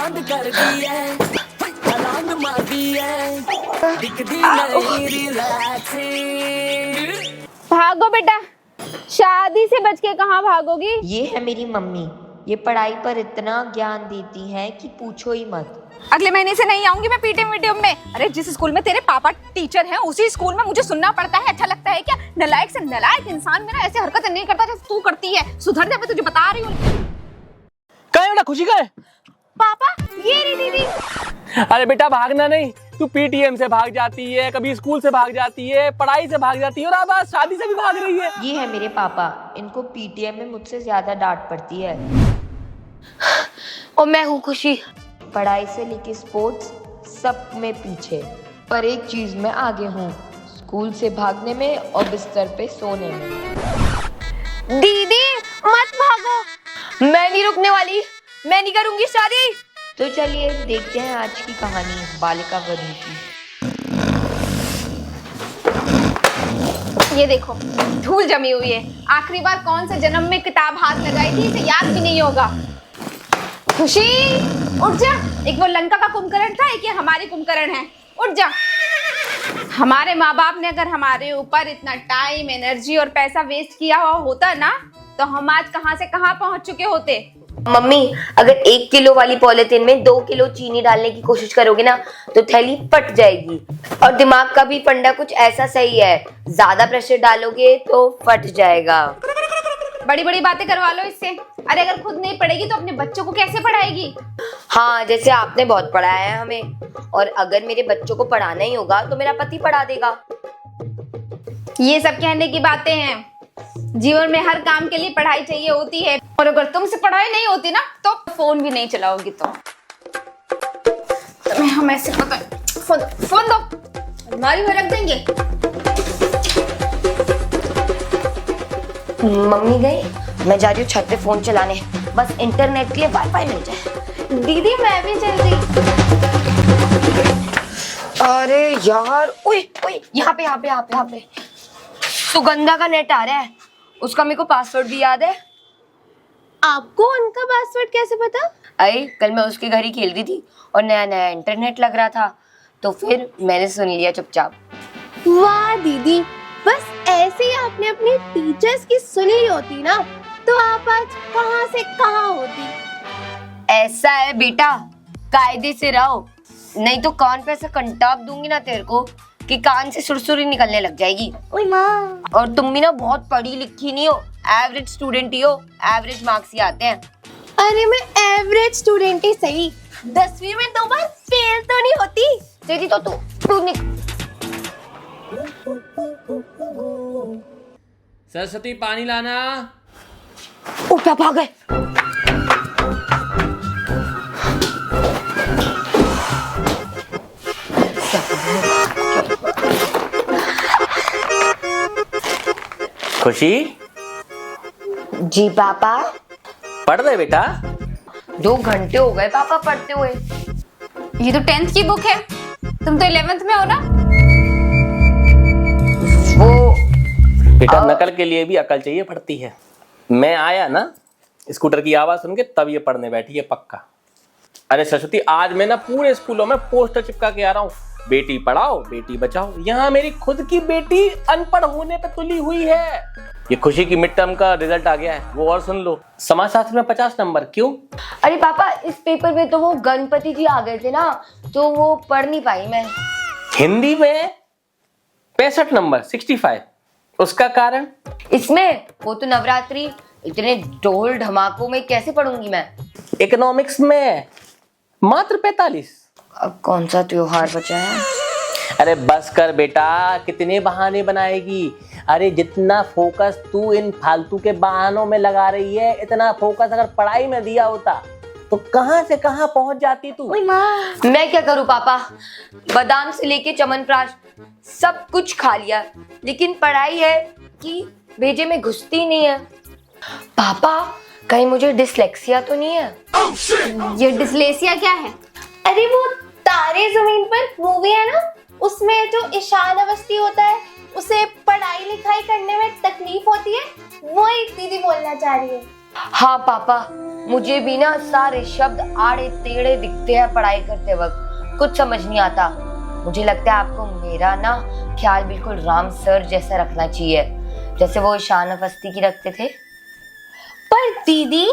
Demand कर दी है, छलांग मार दी है, दिखती नहीं रिलैक्सिंग। भागो बेटा, शादी से बच के कहाँ भागोगी। ये है मेरी मम्मी, ये पढ़ाई पर इतना ज्ञान देती है कि पूछो ही मत। अगले महीने से नहीं आऊंगी मैं पीटी मीडियम में। अरे जिस स्कूल में तेरे पापा टीचर हैं उसी स्कूल में मुझे सुनना पड़ता है। अच्छा लगता है क्या? नालायक से नालायक इंसान मेरा ऐसे हरकत नहीं करता जैसे तू करती है। सुधर जा, मैं तुझे बता रही हूँ। कहाँ है बेटा? खुशी कहाँ है? पापा ये रही दीदी। अरे बेटा भागना नहीं, तू पीटीएम से भाग जाती है, कभी स्कूल से भाग जाती है, पढ़ाई से भाग जाती है और अब आज शादी से भी भाग रही है। ये है मेरे पापा, इनको पीटीएम में मुझसे ज्यादा डांट पड़ती है। और मैं हूँ खुशी। पढ़ाई से लेके स्पोर्ट्स सब में पीछे, पर एक चीज में आगे हूँ, स्कूल से भागने में और बिस्तर पे सोने में। दीदी मत भागो, मैं नहीं रुकने वाली, मैं नहीं करूंगी शादी। तो चलिए देखते हैं आज की कहानी बालिका वधू की। ये देखो धूल जमी हुई है। आखिरी बार कौन से जन्म में किताब हाथ लगाई थी इसे याद भी नहीं होगा। खुशी उठ जा। एक वो लंका का कुंभकर्ण था, एक ये हमारी कुंभकर्ण है। उठ जा। हमारे माँ बाप ने अगर हमारे ऊपर इतना टाइम एनर्जी और पैसा वेस्ट किया हुआ होता ना, तो हम आज कहाँ से कहाँ पहुँच चुके होते। मम्मी अगर 1 किलो वाली पॉलिथीन में 2 किलो चीनी डालने की कोशिश करोगे ना तो थैली फट जाएगी। और दिमाग का भी फंडा कुछ ऐसा सही है, ज्यादा प्रेशर डालोगे तो फट जाएगा। बड़ी बड़ी बातें करवा लो इससे। अरे अगर खुद नहीं पढ़ेगी तो अपने बच्चों को कैसे पढ़ाएगी। हाँ, जैसे आपने बहुत पढ़ाया है हमें, और अगर मेरे बच्चों को पढ़ाना ही होगा तो मेरा पति पढ़ा देगा। ये सब कहने की बातें हैं। जीवन में हर काम के लिए पढ़ाई चाहिए होती है, और अगर तुमसे पढ़ाई नहीं होती ना तो फोन भी नहीं चलाओगी। तो तुम्हें हम ऐसे पता है। फोन दो, अलमारी में रख देंगे। मम्मी गई, मैं जा रही हूँ छत पे फोन चलाने, बस इंटरनेट के लिए वाईफाई मिल जाए। दीदी मैं भी चल रही। अरे यार, ओए ओए, यहाँ पे सुगंधा का नेट आ रहा है, उसका मेरे को पासवर्ड भी याद है। आपको उनका पासवर्ड कैसे पता? अरे कल मैं उसके घर ही खेल रही थी और नया नया इंटरनेट लग रहा था, तो फिर मैंने सुन लिया चुपचाप। वाह दीदी, बस ऐसे ही आपने अपने टीचर्स की सुनी ली होती ना तो आप आज कहाँ से कहाँ होती। ऐसा है बेटा, कायदे से रहो, नहीं तो कान पे ऐसा कंटाप दूंगी ना तेरे को कि कान से सुरसुरी निकलने लग जाएगी। ओए माँ। और तुम भी ना बहुत पढ़ी लिखी नहीं हो, एवरेज स्टूडेंट ही हो, एवरेज मार्क्स ही आते हैं। अरे मैं एवरेज स्टूडेंट ही सही, 10वीं में 2 बार फेल तो नहीं होती। तेरी तो तू सरस्वती पानी लाना। उठा भाग गए। खुशी जी पापा। पढ़ रहे बेटा? 2 घंटे हो गए पापा पढ़ते हुए। ये तो 10th की बुक है, तुम तो 11th में हो ना। वो बेटा नकल के लिए भी अकल चाहिए, पढ़ती है। मैं आया ना स्कूटर की आवाज सुन के तब ये पढ़ने बैठी है पक्का। अरे सरस्वती, आज मैं ना पूरे स्कूलों में पोस्टर चिपका के आ रहा हूँ, बेटी पढ़ाओ बेटी बचाओ। यहाँ मेरी खुद की बेटी अनपढ़ होने पे तुली हुई है। ये खुशी की मिड टर्म का रिजल्ट आ गया है, वो और सुन लो। समाजशास्त्र में 50 नंबर। क्यों? अरे पापा इस पेपर में तो वो गणपति जी आ गए थे ना, तो वो पढ़ नहीं पाई मैं। हिंदी में 65 नंबर 65। उसका कारण? इसमें वो तो नवरात्रि, इतने ढोल धमाकों में कैसे पढ़ूंगी मैं। इकोनॉमिक्स में मात्र 45। अब कौन सा त्योहार बचा है। अरे बस कर बेटा, कितने बहाने बनाएगी। अरे जितना फोकस तू इन फालतू के बहानों में लगा रही है, इतना फोकस अगर पढ़ाई में दिया होता तो कहां से कहां पहुंच जाती तू। मैं क्या करूं पापा, बादाम से लेके च्यवनप्राश सब कुछ खा लिया, लेकिन पढ़ाई है कि भेजे में घुसती नहीं है। पापा कहीं मुझे डिसलेक्सिया तो नहीं है। ये डिस्लेक्सिया क्या है? अरे वो तारे जमीन पर मूवी है ना, उसमें जो ईशान अवस्थी होता है उसे पढ़ाई लिखाई करने में तकलीफ होती है, वो एक दीदी बोलना चाह रही है। हाँ पापा, मुझे भी ना सारे शब्द आड़े टेढ़े दिखते हैं पढ़ाई करते वक्त, कुछ समझ नहीं आता। मुझे लगता है आपको मेरा ना ख्याल बिल्कुल राम सर जैसा रखना चाहिए, जैसे वो ईशान अवस्थी की रखते थे। पर दीदी,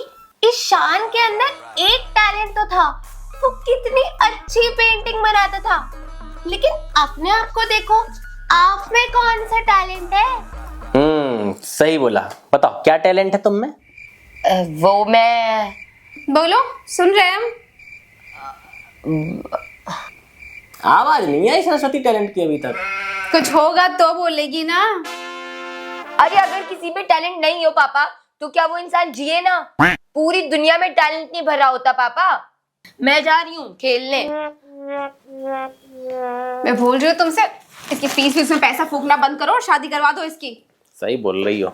इस शान के अंदर एक टैलेंट तो था, वो कितनी अच्छी पेंटिंग बनाता था। लेकिन अपने आप को देखो, आप में कौन सा टैलेंट है? सही बोला। बताओ क्या टैलेंट है तुम में? वो मैं बोलो, सुन रहे हैं हम। आवाज नहीं आई सरस्वती टैलेंट की अभी तक। कुछ होगा तो बोलेगी ना। अरे अगर किसी में टैलेंट नहीं हो पापा, तो क्या वो इंसान जिए ना? पूरी दुनिया में टैलेंट नहीं भरा होता पापा। मैं जा रही हूँ खेलने। मैं बोल रही हूँ तुमसे, इसकी फीस में पैसा फूकना बंद करो और शादी करवा दो इसकी। सही बोल रही हो।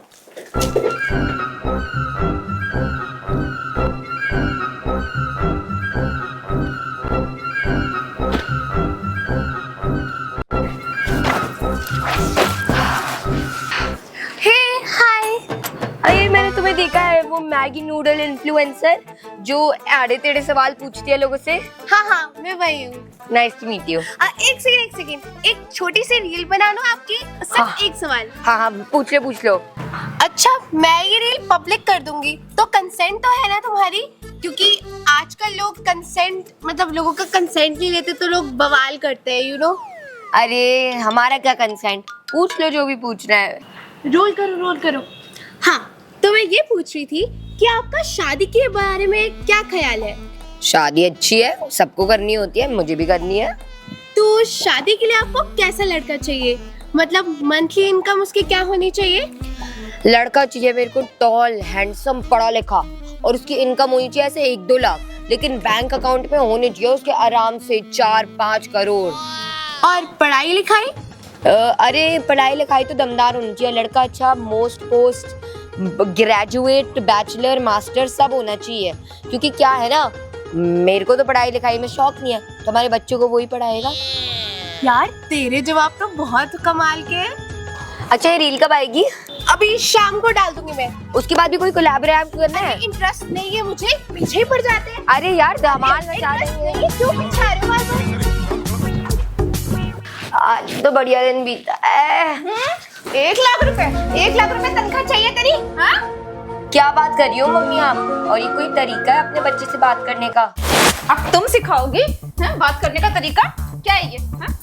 अरे मैंने तुम्हें देखा है, वो मैगी नूडल इन्फ्लुएंसर जो आड़े टेढ़े सवाल पूछती है लोगों से। हाँ, मैं वही हूँ। Nice to meet you. एक सेकंड, एक छोटी सी रील बना लो आपकी, सिर्फ हाँ। एक सवाल। हाँ, पूछ लो। अच्छा, मैं ये रील पब्लिक कर दूंगी तो कंसेंट तो है ना तुम्हारी? क्योंकि आजकल लोग कंसेंट, मतलब लोगों का कंसेंट नहीं लेते तो लोग बवाल करते हैं, यू नो। अरे हमारा क्या कंसेंट, पूछ लो जो भी पूछना है। रोल करो। हाँ, तो मैं ये पूछ रही थी कि आपका शादी के बारे में क्या ख्याल है? शादी अच्छी है, सबको करनी होती है, मुझे भी करनी है। तो शादी के लिए आपको कैसा लड़का चाहिए? मतलब मंथली इनकम उसकी क्या होनी चाहिए? लड़का चाहिए मेरे को टॉल, हैंडसम, पढ़ा लिखा, और उसकी इनकम होनी चाहिए ऐसे 1-2 लाख, लेकिन बैंक अकाउंट में होने चाहिए उसके आराम से 4-5 करोड़। और पढ़ाई लिखाई? अरे पढ़ाई लिखाई तो दमदार होनी चाहिए। लड़का अच्छा most post graduate, bachelor, master सब होना चाहिए। क्योंकि क्या है ना, मेरे को तो पढ़ाई लिखाई में शौक नहीं है, तो हमारे बच्चों को वही पढ़ाएगा। यार तेरे जवाब तो बहुत कमाल के हैं। अच्छा ये रील कब आएगी? अभी शाम को डाल दूंगी मैं। उसके बाद भी कोई कोलैबोरेट करना है? इंटरेस्ट नहीं है मुझे, पीछे ही पड़ जाते हैं। अरे यार धमाल मचा देंगे। क्यों पीछे आ रहे हो बार-बार? आज तो बढ़िया दिन बीता। 1 लाख रुपए तनख्वाह चाहिए तेरी? हाँ? क्या बात कर रही हो मम्मी आप? और ये कोई तरीका है अपने बच्चे से बात करने का? अब तुम सिखाओगी बात करने का तरीका? क्या है ये?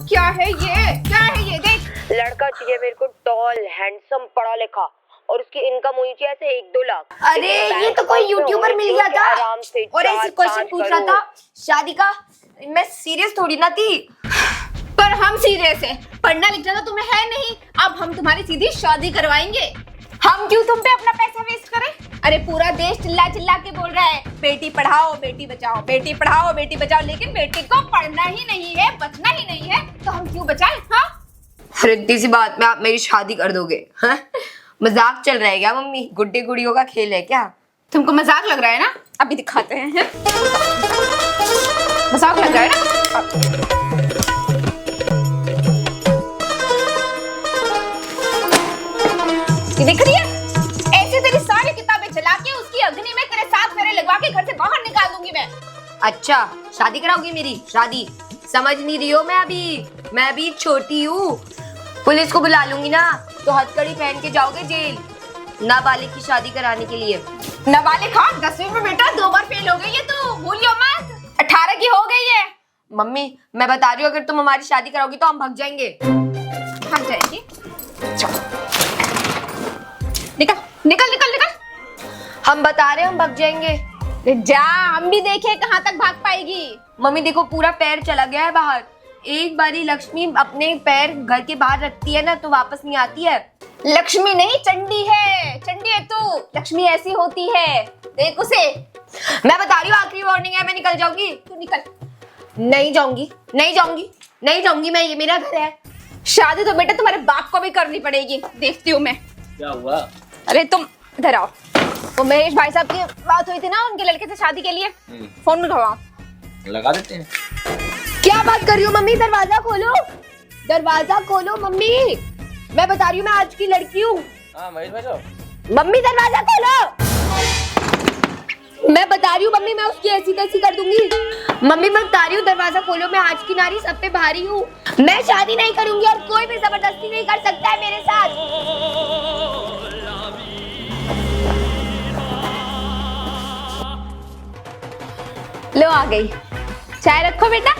क्या है ये? देख, लड़का चाहिए मेरे को टॉल, हैंडसम, पढ़ा लिखा, और उसकी इनकम होनी चाहिए ऐसे 1-2 लाख। अरे ये तो कोई यूट्यूबर मिल गया था आराम से और ऐसे क्वेश्चन पूछ रहा था शादी का। मैं सीरियस थोड़ी ना थी। पर हम सीरियस है। पढ़ना लिखना तो तुम्हें है नहीं, अब हम तुम्हारी सीधी शादी करवाएंगे। हम क्यों तुम पे अपना पैसा वेस्ट करें? अरे पूरा देश चिल्ला चिल्ला के बोल रहा है बेटी पढ़ाओ बेटी बचाओ, बेटी पढ़ाओ बेटी बचाओ, लेकिन बेटी को पढ़ना ही नहीं है, बचना ही नहीं है, तो हम क्यों बचाएं? हाँ, इतनी सी बात में आप मेरी शादी कर दोगे? हाँ? मजाक चल रहा है क्या मम्मी? गुड्डे गुड़ियों का खेल है क्या? तुमको मजाक लग रहा है ना? अभी दिखाते हैं। मजाक लग रहा है ना? दिख रही है? ऐसे तेरी सारी किताबें जला के उसकी अग्नि में तेरे 7 फेरे लगवा के घर से बाहर निकाल दूंगी मैं। अच्छा शादी कराओगी मेरी? शादी समझ नहीं रही हो? मैं भी छोटी हूँ। पुलिस को बुला लूंगी ना, तो हथकड़ी पहन के जाओगे जेल, नाबालिग की शादी कराने के लिए। नाबालिग? हाँ, 10वीं में बेटा 2 बार फेल हो गई है तू, भूलियो मत। 18 की हो गई है। मम्मी मैं बता रही हूँ, अगर तुम हमारी शादी कराओगी तो हम भाग जाएंगे। भाग जाएगी? निकल। हम बता रहे हैं हम भाग जाएंगे। जा, हम भी देखे कहाँ तक भाग पाएगी। मम्मी देखो पूरा पैर चला गया है बाहर। एक बारी लक्ष्मी अपने पैर घर के बाहर रखती है ना, तो वापस नहीं आती है। लक्ष्मी नहीं, चंडी है। चंडी है तू, लक्ष्मी ऐसी होती है, देख उसे। मैं बता रही हूँ, आखिरी वार्निंग है, मैं निकल जाऊंगी। तू निकल। नहीं जाऊंगी मैं, ये मेरा घर है। शादी तो बेटा तुम्हारे बाप को भी करनी पड़ेगी, देखती हूँ मैं। क्या हुआ? अरे तुम इधर आओ। वो महेश भाई साहब की बात हुई थी ना उनके लड़के से शादी के लिए, फोन में घुमाओ। लगा देते हैं। क्या बात कर रही हो मम्मी? दरवाजा खोलो मम्मी। मैं बता रही हूँ मैं आज की लड़की हूँ। हाँ महेश भाई साहब। मम्मी दरवाजा खोलो। मैं बता रही हूँ मम्मी, मैं उसकी ऐसी तैसी कर दूंगी। मम्मी मैं बता रही हूँ, दरवाजा खोलो, मैं आज की नारी सब पे भारी हूँ। मैं शादी नहीं करूंगी और कोई भी जबरदस्ती नहीं कर सकता है मेरे साथ। लो आ गई, चाय रखो बेटा।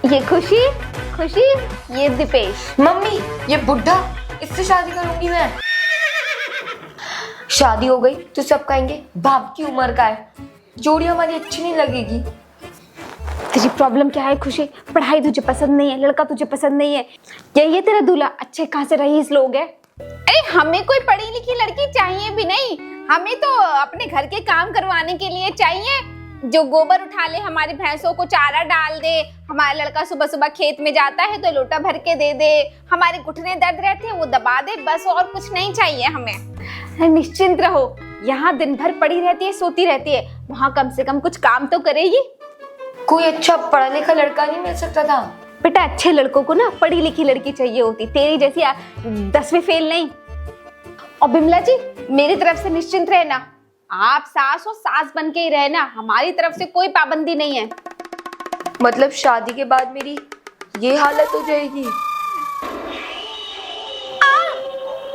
ये खुशी, खुशी, ये दीपेश। मम्मी ये बुढ़ा, इससे शादी करूंगी मैं। शादी हो गई तो सब कहेंगे बाप की उम्र का है, जोड़ी हमारी अच्छी नहीं लगेगी। तेरी प्रॉब्लम क्या है खुशी? पढ़ाई तुझे पसंद नहीं है, लड़का तुझे पसंद नहीं है, ये तेरा दूल्हा अच्छे खासे रईस लोग है। अरे हमें कोई पढ़ी लिखी लड़की चाहिए भी नहीं, हमें तो अपने घर के काम करवाने के लिए चाहिए, जो गोबर उठा ले, हमारी भैंसों को चारा डाल दे, हमारा लड़का सुबह सुबह खेत में जाता है तो लोटा भर के दे दे, हमारे घुटने दर्द रहते हैं वो दबा दे, बस और कुछ नहीं चाहिए हमें। निश्चिंत रहो, यहाँ दिन भर पड़ी रहती है, सोती रहती है, वहाँ कम से कम कुछ काम तो करेगी। कोई अच्छा पढ़ा लिखा लड़का नहीं मिल सकता था? बेटा अच्छे लड़कों को ना पढ़ी लिखी लड़की चाहिए होती, तेरी जैसी 10वीं फेल नहीं। और बिमला जी मेरी तरफ से निश्चिंत रहना, आप सास हो सास बन के ही रहना, हमारी तरफ से कोई पाबंदी नहीं है। मतलब शादी के बाद मेरी ये हालत हो जाएगी?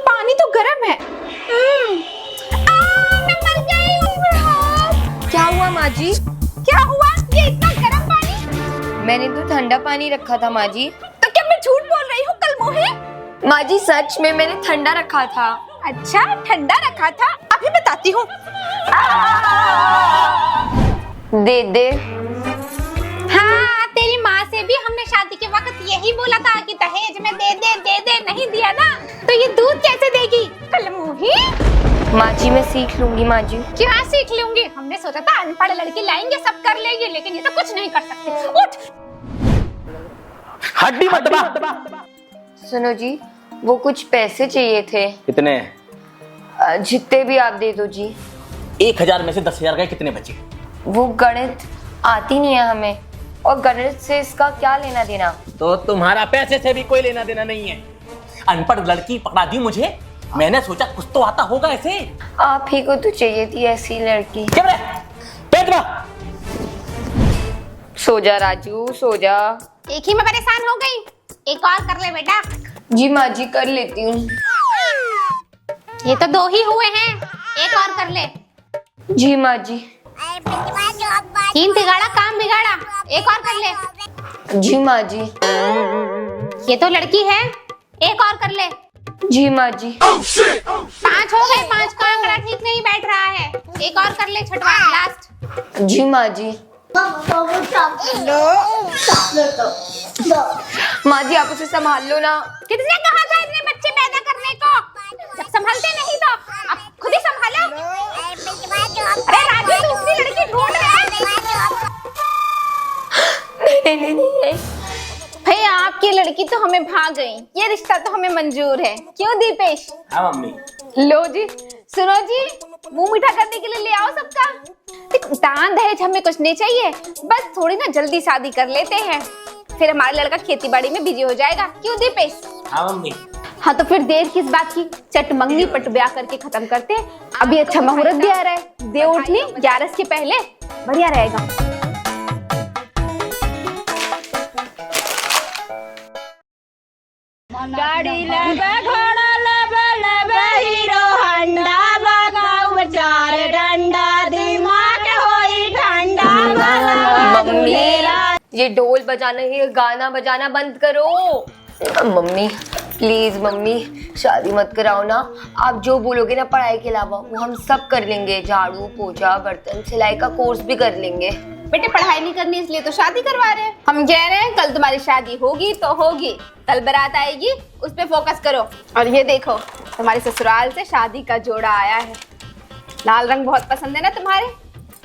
पानी तो गर्म है। मैं मर गई हूँ। क्या हुआ माँ जी? क्या हुआ? ये इतना गर्म पानी? मैंने तो ठंडा पानी रखा था माँ जी। तो क्या मैं झूठ बोल रही हूँ कल मोहे? माँ जी सच में मैंने ठंडा रखा था। अच्छा ठंडा रखा था, अभी बताती हूँ। दे दे। हाँ तेरी माँ से भी हमने शादी के वक्त यही बोला था कि दहेज में दे दे, नहीं दिया ना तो ये दूध कैसे देगी? कलमुही। माँ जी मैं सीख लूंगी माँ जी। क्या सीख लूंगी? हमने सोचा था अनपढ़ लड़की लाएंगे सब कर लेंगे, लेकिन ये तो कुछ नहीं कर सकते। उठ। हड्डी मत दबा। सुनो जी, वो कुछ पैसे चाहिए थे। कितने? जितने भी आप दे दो जी। 1000 में से 10,000 गए, कितने बचे? वो गणित आती नहीं है हमें, और गणित से इसका क्या लेना देना? तो तुम्हारा पैसे से भी कोई लेना देना नहीं है। अनपढ़ लड़की पकड़ा दी मुझे, मैंने सोचा कुछ तो आता होगा ऐसे। आप ही को तो चाहिए थी ऐसी लड़की। क्या रे? पेट में। सो जा राजू सो जा। एक ही में परेशान हो गई, एक और कर ले बेटा। जी माँ जी कर लेती हूँ। ये तो 2 ही हुए हैं, एक और कर ले। जी माँ जी। 3 बिगाड़ा काम बिगाड़ा, एक और कर ले। जी माँ जी। ये तो लड़की है, एक और कर ले। जी माँ जी। 5 हो गए, 5 का आंकड़ा ठीक नहीं बैठ रहा है, एक और कर ले, छठवा लास्ट। जी माँ जी। माँ जी आप उसे संभाल लो ना। किसने कहा था इतने बच्चे पैदा करने को? जब संभालते नहीं तो अब खुद ही संभालो। अरे राजू दूसरी लड़की ढूंढ रहे हैं। नहीं। भाई आपकी लड़की तो हमें भाग गई, ये रिश्ता तो हमें मंजूर है, क्यों दीपेश? हाँ मम्मी। लो जी, सुनो जी, मुंह मीठा करने के लिए ले आओ सबका। दान दहेज हमें कुछ नहीं चाहिए, बस थोड़ी ना जल्दी शादी कर लेते हैं, फिर हमारा लड़का खेती बाड़ी में बिजी हो जाएगा, क्यों दीपेश? हाँ मम्मी। हाँ तो फिर देर किस बात की, चट मंगनी पट ब्याह करके खत्म करते हैं। अभी अच्छा मुहूर्त भी आ रहा है, दे उठनी 11 के पहले, बढ़िया रहेगा। गाड़ी लेबे घोड़ा लेबे हीरो हंडा लगाओ चार डंडा दिमाग होई ठंडा। मम्मी ये ढोल बजाना ये गाना बजाना बंद करो। मम्मी प्लीज मम्मी शादी मत कराओ ना। आप जो बोलोगे ना पढ़ाई के अलावा वो हम सब कर लेंगे, झाड़ू पोछा बर्तन सिलाई का कोर्स भी कर लेंगे। बेटे पढ़ाई नहीं करनी इसलिए तो शादी करवा रहे हैं। हम कह रहे हैं कल तुम्हारी शादी होगी तो होगी, कल बारात आएगी उस पे फोकस करो। और ये देखो तुम्हारे ससुराल से शादी का जोड़ा आया है, लाल रंग बहुत पसंद है ना तुम्हारे,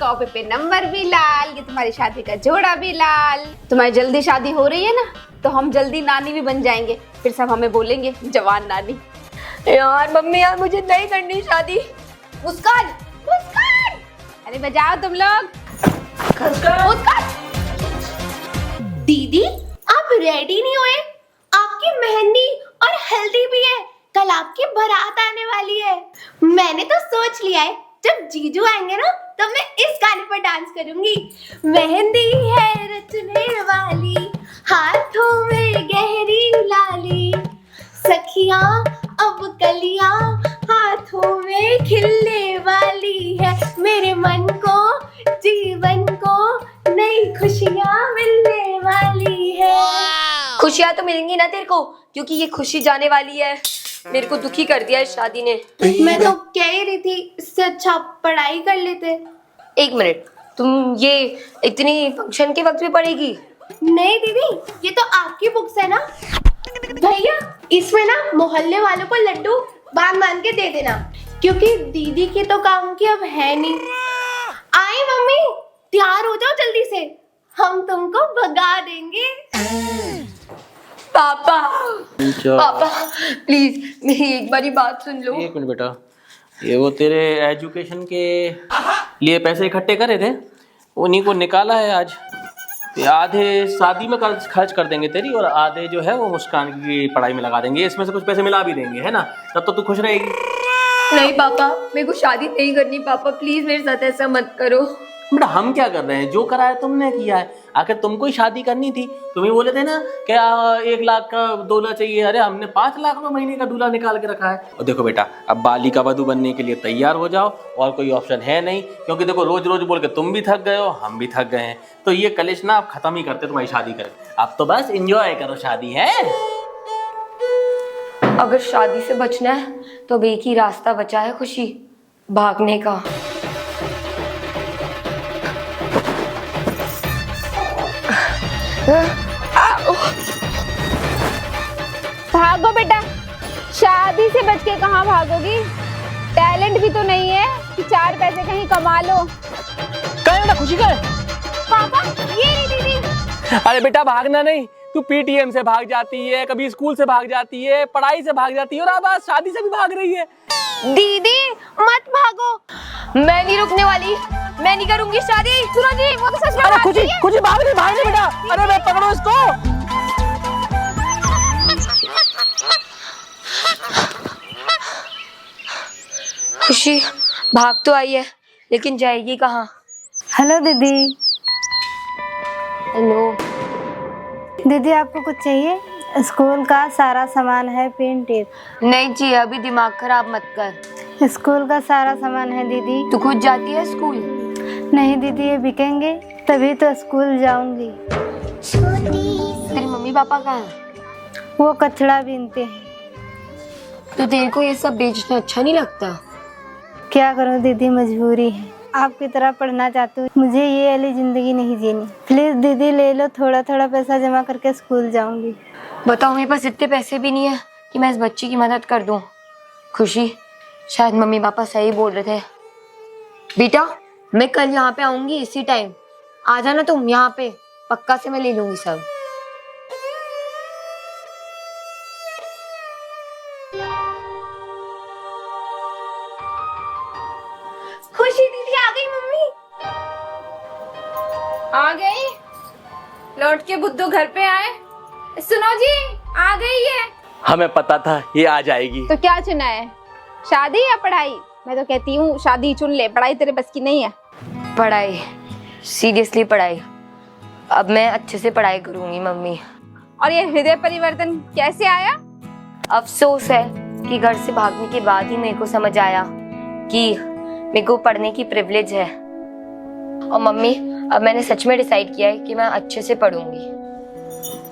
कॉपी पे नंबर भी लाल, ये तुम्हारी शादी का जोड़ा भी लाल। तुम्हारी जल्दी शादी हो रही है ना तो हम जल्दी नानी भी बन जाएंगे, फिर सब हमें बोलेंगे जवान नानी। यार मम्मी यार मुझे नहीं करनी शादी। मुस्कान मुस्कान, अरे बजाओ तुम लोग। मुस्कान दीदी आप रेडी नहीं हुए? आपकी मेहंदी और हल्दी भी है, कल आपकी बारात आने वाली है। मैंने तो सोच लिया है जब जीजू आएंगे ना तो मैं इस गाने पर डांस करूंगी। मेहंदी है रचने वाली, हाथों में गहरी लाली, सखियां अब कलियां हाथों में खिलने वाली है, मेरे मन को जीवन को नई खुशियां मिलने वाली है। खुशियां तो मिलेंगी ना तेरे को, क्योंकि ये खुशी जाने वाली है। मेरे को दुखी कर दिया इस शादी ने। मैं तो कह ही रही थी इससे अच्छा पढ़ाई कर लेते। एक मिनट, तुम ये इतनी फंक्शन के वक्त में पढ़ेगी? नहीं दीदी, ये तो आपकी बुक्स है ना। भैया इसमें ना मोहल्ले वालों को लड्डू बांध बांध के दे देना, क्योंकि दीदी के तो काम की अब है नहीं। आई मम्मी, तैयार हो जाओ जल्दी से, हम तुमको भगा देंगे। पापा पापा प्लीज मेरी एक बारी बात सुन लो। एक मिनट बेटा, ये वो तेरे एजुकेशन के लिए पैसे इकट्ठे करे थे, उन्हीं को निकाला है आज। तो आधे शादी में खर्च कर देंगे तेरी, और आधे जो है वो मुस्कान की पढ़ाई में लगा देंगे। इसमें से कुछ पैसे मिला भी देंगे, है ना? तब तो तू खुश रहेगी। नहीं पापा, मेरे को शादी नहीं करनी। पापा प्लीज मेरे साथ ऐसा मत करो। बेटा हम क्या कर रहे हैं, जो करा है तुमने किया है। आखिर तुमको ही शादी करनी थी, तुम ही बोले थे ना क्या 1 लाख का दूल्हा चाहिए। अरे हमने 5 लाख रुपए महीने का दूल्हा निकाल के रखा है। और देखो बेटा, अब बाली का वधू बनने के लिए तैयार हो जाओ, और कोई ऑप्शन है नहीं। क्योंकि देखो रोज रोज बोल के तुम भी थक गए हो, हम भी थक गए हैं। तो ये कलेश ना आप खत्म ही करते, तुम्हारी शादी करें। अब तो बस एंजॉय करो शादी, है। अगर शादी से बचना है तो अब एक ही रास्ता बचा है खुशी, भागने का। भागो बेटा, शादी से बच के कहाँ भागोगी? टैलेंट भी तो नहीं है कि 4 पैसे कहीं कमा लो। कहे बेटा, खुशी कहे। पापा ये नहीं दीदी। अरे बेटा भागना नहीं, तू पीटीएम से भाग जाती है, कभी स्कूल से भाग जाती है, पढ़ाई से भाग जाती है, और अब आज शादी से भी भाग रही है। दीदी मत भागो, मैं नहीं रुकने वाली, मैं नहीं करूंगी शादी। सुनो जी, वो तो सच में अरे बात खुशी नहीं है। खुशी भाग नहीं बेटा। अरे मैं पकड़ो इसको। खुशी भाग तो आई है, लेकिन जाएगी कहाँ? हेलो दीदी। हेलो दीदी, आपको कुछ चाहिए? स्कूल का सारा सामान है, पेन टेप। नहीं चाहिए, अभी दिमाग खराब मत कर। स्कूल का सारा सामान है दीदी। तू खुद जाती है स्कूल? नहीं दीदी, ये बिकेंगे तभी तो स्कूल जाऊंगी। तेरे मम्मी पापा कहाँ हैं? वो कचड़ा बीनते हैं। तो तेरे को ये सब बेचना अच्छा नहीं लगता? क्या करूं दीदी, मजबूरी है। आपकी तरह पढ़ना चाहती हूँ, मुझे ये वाली जिंदगी नहीं जीनी। प्लीज दीदी ले लो, थोड़ा थोड़ा पैसा जमा करके स्कूल जाऊंगी। बताओ, मेरे पास इतने पैसे भी नहीं है कि मैं इस बच्ची की मदद कर दूं। खुशी, शायद मम्मी पापा सही बोल रहे थे। बेटा मैं कल यहाँ पे आऊंगी इसी टाइम, आ जाना तुम यहाँ पे, पक्का से मैं ले लूंगी सब। खुशी दीदी आ गई। मम्मी आ गई, लौट के बुद्धू घर पे आए। सुनो जी, आ गई है। हमें पता था ये आ जाएगी। तो क्या चुना है, शादी या पढ़ाई? मैं तो कहती हूँ शादी चुन ले, पढ़ाई तेरे बस की नहीं है। पढ़ाई, सीरियसली पढ़ाई। अब मैं अच्छे से पढ़ाई करूंगी मम्मी। और ये हृदय परिवर्तन कैसे आया? अफसोस है कि घर से भागने के बाद ही मेरे को समझ आया कि मेरे को पढ़ने की प्रिविलेज है। और मम्मी, अब मैंने सच में डिसाइड किया है कि मैं अच्छे से पढ़ूंगी।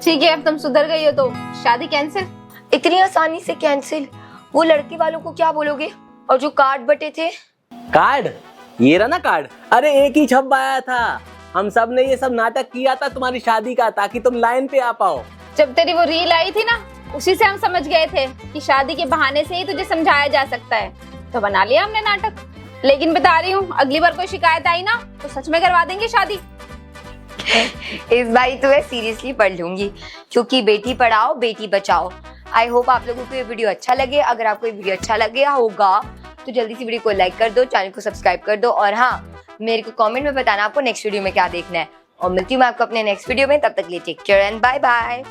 ठीक है, अब तुम सुधर गई हो तो शादी कैंसिल? इतनी आसानी से कैंसिल? वो लड़के वालों को क्या बोलोगे? और जो कार्ड बटे थे? कार्ड? ये रहा ना कार्ड। अरे एक ही छप आया था, हम सब ने ये सब नाटक किया था तुम्हारी शादी का, ताकि तुम लाइन पे आ पाओ। जब तेरी वो रील आई थी ना, उसी से हम समझ गए थे कि शादी के बहाने से ही तुझे समझाया जा सकता है, तो बना लिया हमने नाटक। लेकिन बता रही हूँ, अगली बार कोई शिकायत आई ना तो सच में करवा देंगे शादी। इस बार तो मैं सीरियसली पढ़ लूंगी, क्योंकि बेटी पढ़ाओ बेटी बचाओ। आई होप आप लोगों को ये वीडियो अच्छा लगे। अगर आपको ये वीडियो अच्छा लगे होगा तो जल्दी से वीडियो को लाइक कर दो, चैनल को सब्सक्राइब कर दो, और हाँ, मेरे को कमेंट में बताना आपको नेक्स्ट वीडियो में क्या देखना है। और मिलती हूँ मैं आपको अपने नेक्स्ट वीडियो में, तब तक के लिए take care and bye bye.